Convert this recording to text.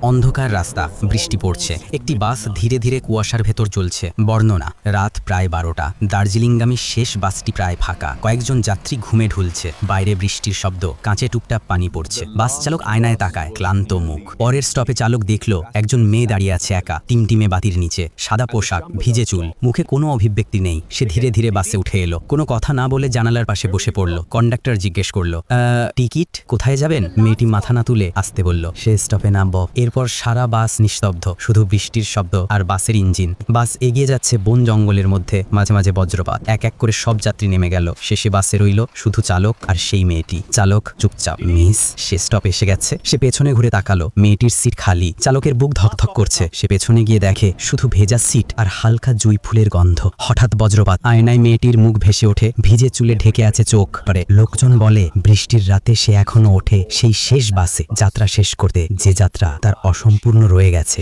অন্ধকার রাস্তা, বৃষ্টি পড়ছে, একটি বাস ধীরে ধীরে কুয়াশার ভেতর চলছে। বর্ণনা, রাত প্রায় 12টা। দার্জিলিংগামী শেষ বাসটি প্রায় ফাঁকা। কয়েকজন যাত্রী ঘুমে ঢুলছে। বাইরে বৃষ্টির শব্দ, কাঁচে টুকটাপ পানি পড়ছে। বাস চালক আয়নায় তাকায়, ক্লান্ত মুখ। পরের স্টপে চালক দেখলো একজন মেয়ে দাঁড়িয়ে আছে একা, টিমটিমে বাতির নিচে, সাদা পোশাক, ভিজে চুল, মুখে কোনো অভিব্যক্তি নেই। সে ধীরে ধীরে বাসে উঠে এলো, কোনো কথা না বলে জানালার পাশে বসে পড়লো। কন্ডাক্টর জিজ্ঞেস করলো, টিকিট? কোথায় যাবেন? মেয়েটি মাথা না তুলে আসতে বলল, সে স্টপে নামব। এরপর সারা বাস নিস্তব্ধ, শুধু বৃষ্টির শব্দ আর বাসের ইঞ্জিন। বাস এগিয়ে যাচ্ছে বন জঙ্গলের মধ্যে, মাঝে মাঝে বজ্রপাত। এক এক করে সব যাত্রী নেমে গেল। শেষে বাসে রইল শুধু চালক আর সেই মেয়েটি। চালক চুপচাপ। মিস, সে স্টপ এসে গেছে। সে পেছনে ঘুরে তাকালো, মেয়েটির সিট খালি। চালকের বুক ধকধক করছে। সে পেছনে গিয়ে দেখে শুধু ভেজা সিট আর হালকা জুঁই ফুলের গন্ধ। হঠাৎ বজ্রপাত, আয়নায় মেয়েটির মুখ ভেসে ওঠে, ভিজে চুলে ঢেকে আছে চোখ। লোকজন বলে বৃষ্টির রাতে সে এখনো ওঠে সেই শেষ বাসে, যাত্রা শেষ করতে, যে যাত্রা তার অসম্পূর্ণ রয়ে গেছে।